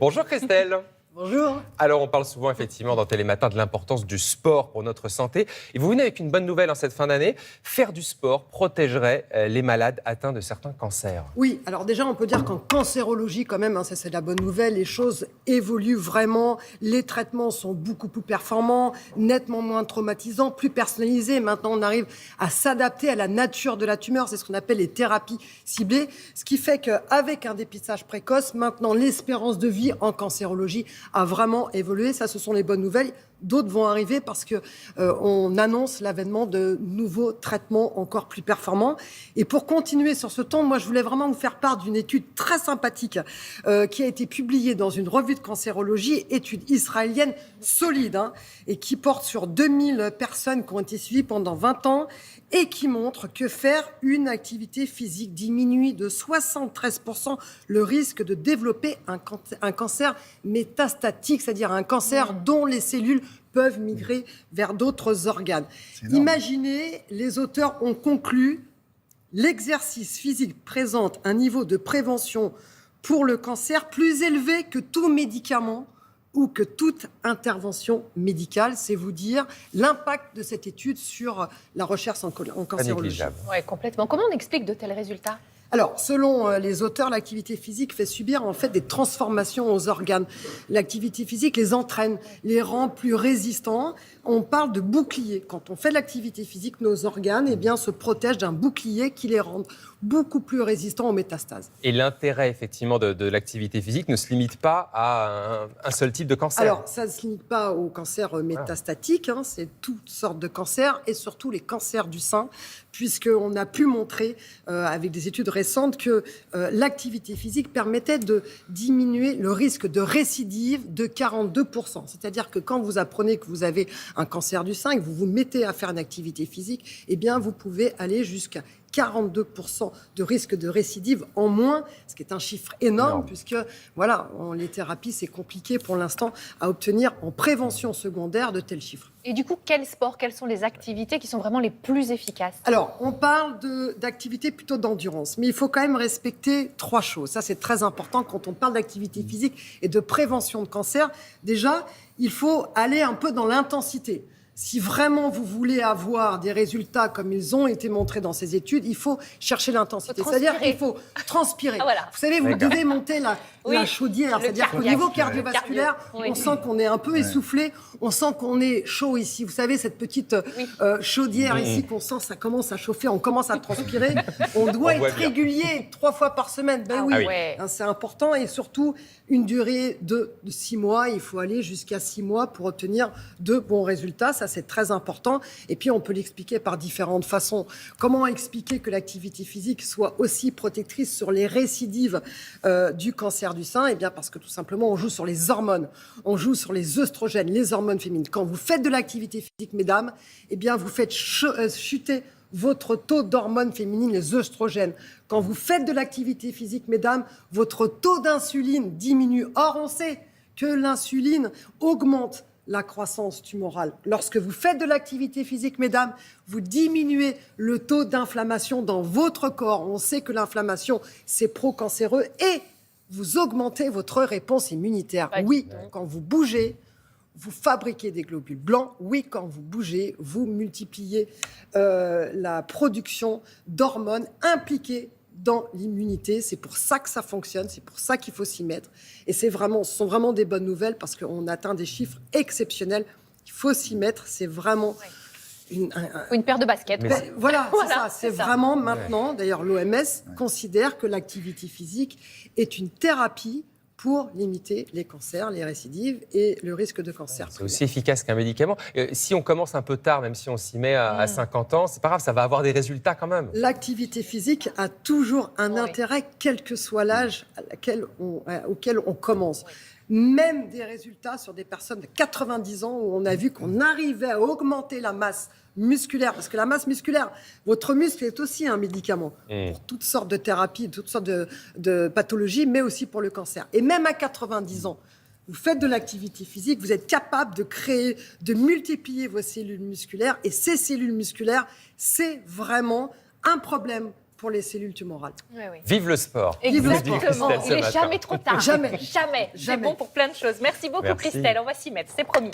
Bonjour Christelle. Bonjour. Alors on parle souvent effectivement dans Télématin de l'importance du sport pour notre santé. Et vous venez avec une bonne nouvelle en cette fin d'année. Faire du sport protégerait les malades atteints de certains cancers. Oui, alors déjà on peut dire qu'en cancérologie quand même, ça c'est la bonne nouvelle, les choses évoluent vraiment, les traitements sont beaucoup plus performants, nettement moins traumatisants, plus personnalisés. Maintenant on arrive à s'adapter à la nature de la tumeur, c'est ce qu'on appelle les thérapies ciblées, ce qui fait qu'avec un dépistage précoce, maintenant l'espérance de vie en cancérologie a vraiment évolué. Ça, ce sont les bonnes nouvelles. D'autres vont arriver parce qu'on annonce l'avènement de nouveaux traitements encore plus performants. Et pour continuer sur ce ton, moi, je voulais vraiment vous faire part d'une étude très sympathique qui a été publiée dans une revue de cancérologie, étude israélienne solide, et qui porte sur 2000 personnes qui ont été suivies pendant 20 ans et qui montre que faire une activité physique diminue de 73% le risque de développer un cancer métastatique, c'est-à-dire un cancer dont les cellules peuvent migrer vers d'autres organes. Imaginez, les auteurs ont conclu, l'exercice physique présente un niveau de prévention pour le cancer plus élevé que tout médicament ou que toute intervention médicale. C'est vous dire l'impact de cette étude sur la recherche en cancérologie. Oui, complètement. Comment on explique de tels résultats ? Alors, selon les auteurs, l'activité physique fait subir en fait des transformations aux organes. L'activité physique les entraîne, les rend plus résistants. On parle de bouclier. Quand on fait de l'activité physique, nos organes se protègent d'un bouclier qui les rend beaucoup plus résistants aux métastases. Et l'intérêt effectivement de l'activité physique ne se limite pas à un seul type de cancer. Alors, ça ne se limite pas au cancer métastatique, c'est toutes sortes de cancers et surtout les cancers du sein, puisqu'on a pu montrer avec des études récentes que l'activité physique permettait de diminuer le risque de récidive de 42%. C'est-à-dire que quand vous apprenez que vous avez un cancer du sein et que vous vous mettez à faire une activité physique, vous pouvez aller jusqu'à 42% de risque de récidive en moins, ce qui est un chiffre énorme, puisque les thérapies, c'est compliqué pour l'instant à obtenir en prévention secondaire de tels chiffres. Et du coup, quel sport, quelles sont les activités qui sont vraiment les plus efficaces ? Alors, on parle d'activités plutôt d'endurance, mais il faut quand même respecter 3 choses. Ça, c'est très important quand on parle d'activité physique et de prévention de cancer. Déjà, il faut aller un peu dans l'intensité. Si vraiment vous voulez avoir des résultats comme ils ont été montrés dans ces études, il faut chercher l'intensité. C'est-à-dire qu'il faut transpirer. Vous savez, vous devez monter la chaudière. C'est-à-dire qu'au niveau cardiovasculaire, on sent qu'on est un peu essoufflé, on sent qu'on est chaud ici. Vous savez, cette petite chaudière ici qu'on sent, ça commence à chauffer, on commence à transpirer. On doit être régulier 3 fois par semaine. C'est important et surtout une durée de 6 mois. Il faut aller jusqu'à 6 mois pour obtenir de bons résultats. Ça, c'est très important. Et puis, on peut l'expliquer par différentes façons. Comment expliquer que l'activité physique soit aussi protectrice sur les récidives du cancer du sein ? Parce que tout simplement, on joue sur les hormones. On joue sur les œstrogènes, les hormones féminines. Quand vous faites de l'activité physique, mesdames, vous faites chuter votre taux d'hormones féminines, les œstrogènes. Quand vous faites de l'activité physique, mesdames, votre taux d'insuline diminue. Or, on sait que l'insuline augmente la croissance tumorale. Lorsque vous faites de l'activité physique, mesdames, vous diminuez le taux d'inflammation dans votre corps. On sait que l'inflammation, c'est pro-cancéreux et vous augmentez votre réponse immunitaire. Oui, quand vous bougez, vous fabriquez des globules blancs. Oui, quand vous bougez, vous multipliez la production d'hormones impliquées dans l'immunité. C'est pour ça que ça fonctionne, c'est pour ça qu'il faut s'y mettre. Et ce sont vraiment des bonnes nouvelles parce qu'on atteint des chiffres exceptionnels. Il faut s'y mettre, c'est vraiment... Une paire de baskets. C'est vraiment maintenant, d'ailleurs l'OMS considère que l'activité physique est une thérapie pour limiter les cancers, les récidives et le risque de cancer. C'est aussi efficace qu'un médicament. Si on commence un peu tard, même si on s'y met à 50 ans, c'est pas grave, ça va avoir des résultats quand même. L'activité physique a toujours un intérêt, quel que soit l'âge auquel on commence. Même des résultats sur des personnes de 90 ans où on a vu qu'on arrivait à augmenter la masse musculaire, parce que la masse musculaire, votre muscle est aussi un médicament pour toutes sortes de thérapies, toutes sortes de pathologies, mais aussi pour le cancer. Et même à 90 ans, vous faites de l'activité physique, vous êtes capable de créer, de multiplier vos cellules musculaires, et ces cellules musculaires, c'est vraiment un problème pour les cellules tumorales. Oui, oui. Vive le sport. Vive le Exactement. sport. Il n'est jamais trop tard. Jamais. Jamais. C'est Jamais. bon pour plein de choses. Merci beaucoup, Merci. Christelle. On va s'y mettre, c'est promis.